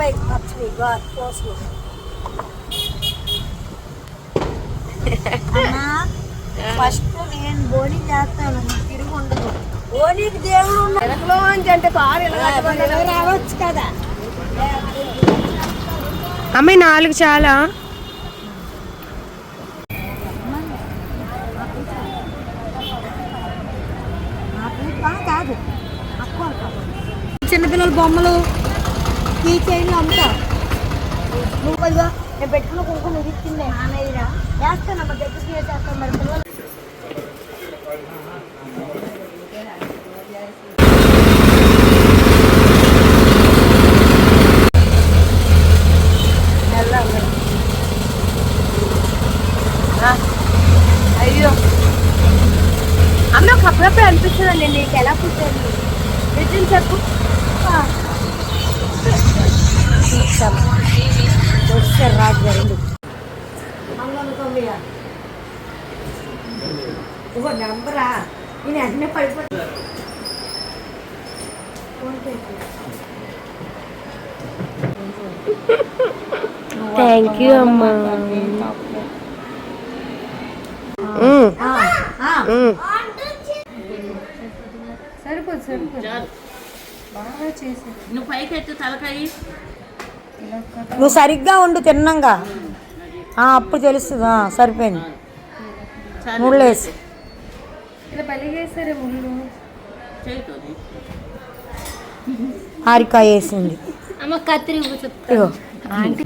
వంకాయ పచ్చడి కోసం ఫస్ట్ నేను బోని చేస్తాను, తిరిగి ఉండదు. బోనీకి దేవుడు వెనకలోంచి అంటే కారు రావచ్చు కదా. అమ్మాయి 4 చాలా. కాదు చిన్నపిల్లల బొమ్మలు కీ చైన్లు అమ్ముతా. నువ్వు అదిగా నేను పెట్టుకున్న కుంకుమ నువ్వు ఇచ్చిందే నాన్నయ్యరా వేస్తానమ్మా, దగ్గరికి వేసేస్తాను. మరి పిల్లలు అయ్యో అమ్మ అప్పుడప్పుడు అనిపిస్తుందండి నీకు ఎలా పుట్టాను నిజం చెప్పు. రాజు గారు నెంబరా నేను అన్నీ పడిపోతా. థ్యాంక్ యూ అమ్మా. సరిపోదు సరిపోదు బాగా చేసి నువ్వు పైకి ఎత్తు తలకాయి. నువ్వు సరిగ్గా ఉండు తిన్నాగా అప్పుడు తెలుస్తుంది. సరిపోయింది. ముళ్ళు వేసి ఇలా పలిగేసారే ముళ్ళు. ఆరికాయ వేసింది అమ్మ కత్తిరి ఇగో ఆంటీ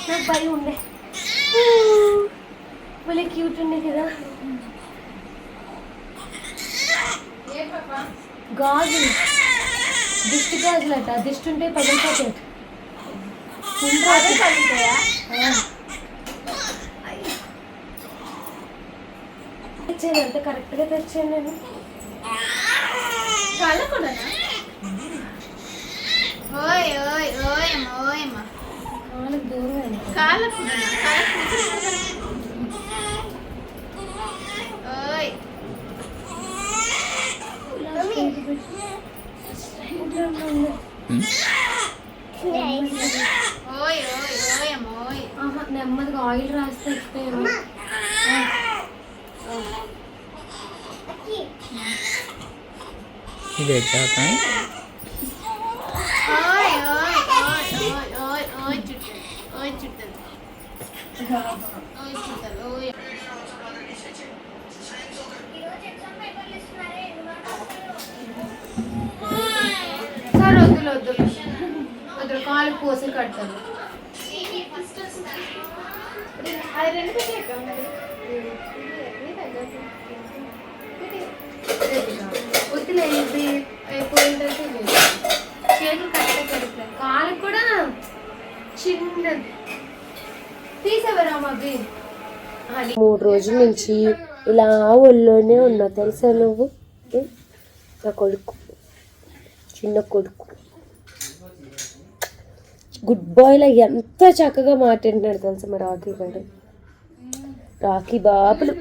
నాకు భయం ఉండే భలే క్యూట్ ఉండే కదా. గాజులు దిష్టి గాజులు అట, దిష్టి ఉంటే పగిలిపోతాయి. తెచ్చాను అంత కరెక్ట్గా తెచ్చాను నేను. కాళ్ళకు దూరం నెమ్మదిగా ఆయిల్ రాస్తే ఇస్తాను. సార్ వద్దులు వద్దులు వద్దులు కాలు పోసి కడతాను. వద్దులే అయిపోయిందంటే చేతులు కరెక్ట్గా కడుపుతాను. కాలు కూడా చిన్నది తీసేవరామా. 3 రోజుల నుంచి ఇలా ఒళ్ళోనే ఉన్నా తెలుసా నువ్వు. నా కొడుకు చిన్న కొడుకు గుడ్ బాయ్లా ఎంత చక్కగా మాట్లాడినాడు తెలుసా మా రాకీ గారు. రాకీ బాబులు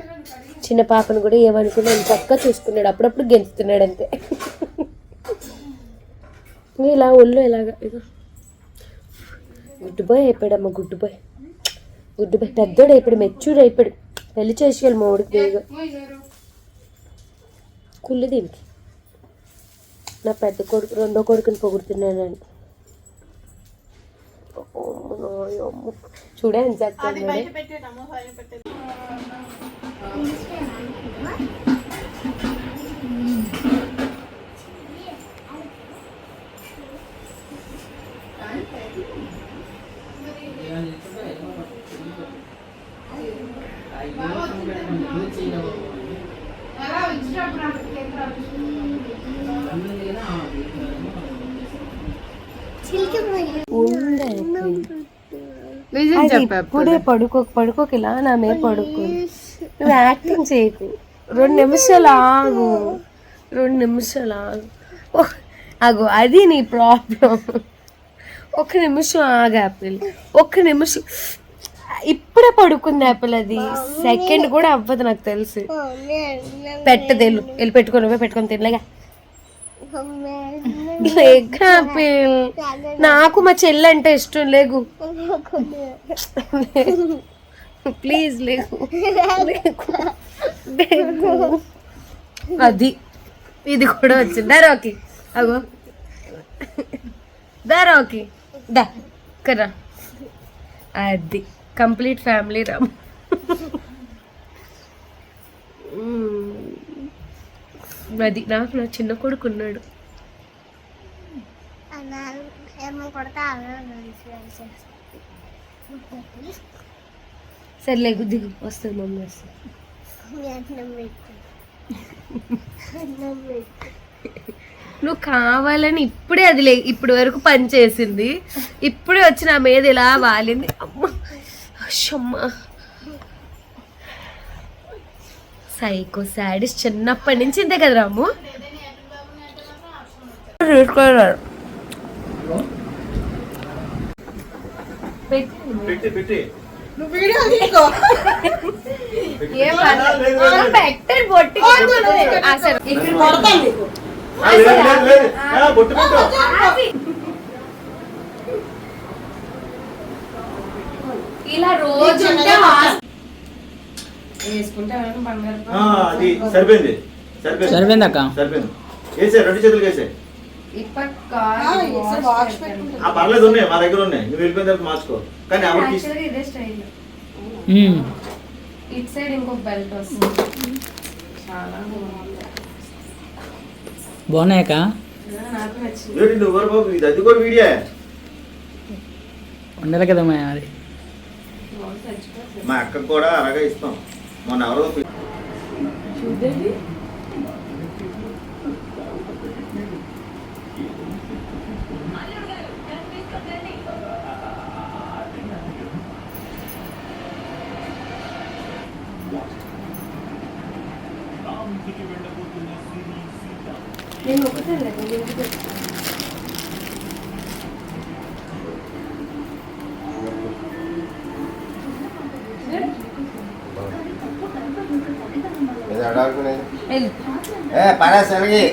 చిన్న పాపను కూడా ఏమనుకున్నా చక్కగా చూసుకున్నాడు. అప్పుడప్పుడు గెంతుతున్నాడు అంతే. ఇలా ఒళ్ళు ఇలాగా ఇక గుడ్డు బాయ్ అయిపోయాడమ్మా. గుడ్డు బాయ్ పెద్దోడు అయిపోయాడు, మెచ్యూర్ అయిపోయాడు. పెళ్లి చేసేయాలి మా ఊడికి బేగా. కుళ్ళు దీనికి. నా పెద్ద కొడుకు రెండో కొడుకుని పొగుడుతున్నానని చూడే అని చెప్తాను. ఇప్పుడే పడుకోక ఇలా నా మీద పడుకో. నువ్వు యాక్టింగ్ చేయకు. 2 నిమిషాలు ఆగు. 2 నిమిషాలు ఆగు. అది నీ ప్రాబ్లం. 1 నిమిషం ఆగు యాపిల్. 1 నిమిషం. ఇప్పుడే పడుకుంది యాపిల్. అది సెకండ్ కూడా అవ్వదు నాకు తెలిసి. పెట్టదేళ్ళు వెళ్ళి పెట్టుకొని పెట్టుకొని తినలేగా. Leg apple. నాకు మా చెల్లి అంటే ఇష్టం. లేగు ప్లీజ్ లేగు. అది ఇది కూడా వచ్చింది. దా రాకి, అగో దా రాకి, దా కరా. అది కంప్లీట్ ఫ్యామిలీ రామ్. అది నాకు నా చిన్న కొడుకు ఉన్నాడు. సర్లే దిగు, వస్తుంది మమ్మీ వస్తుంది. నువ్వు కావాలని ఇప్పుడే అది ఇప్పుడు వరకు పని చేసింది, ఇప్పుడే వచ్చి నా మీద ఇలా వాలింది. అమ్మా సైకో సాడిస్. చిన్నప్పటి నుంచి ఇంతే కదా రాము. ఇలా రోజు సరిపోయింది అక్క, సరిపోయింది. వేసే 2 చేతులు వేసే. పర్లేదు, ఉన్నాయి మా దగ్గర ఉన్నాయి. నువ్వు వెళ్ళిపోయిన తర్వాత మార్చుకో. కానీ ఇదే స్టైల్. ఇట్ సైడ్ ఇంకొక బెల్ట్ వస్తుంది. చాలా బాగున్నాయక్క. నాకు నచ్చింది. నువ్వు బాబు, ఇది అది కూడా వీడియో ఉండాలి కదా మరి. మా అక్కకు కూడా అలాగే ఇస్తాం. మొన్న ఎవరో చూడండి. నేను ఒకటే లేదు.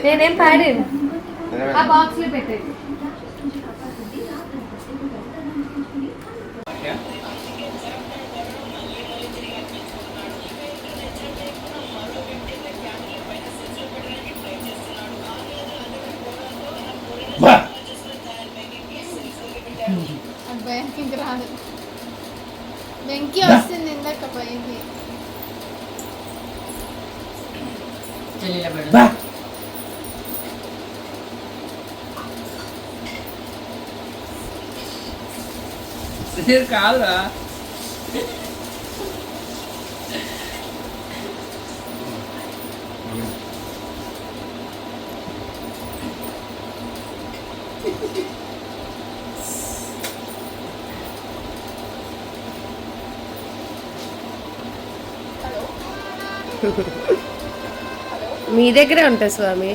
నేనేం పాడాను, ఆ బాక్స్ లో పెట్టేది. బ్యాంకింగ్ రాదు, వెంకీ వస్తుంది. ఇందాక పోయింది. కాదురా, మీ దగ్గరే ఉంటాయి స్వామి.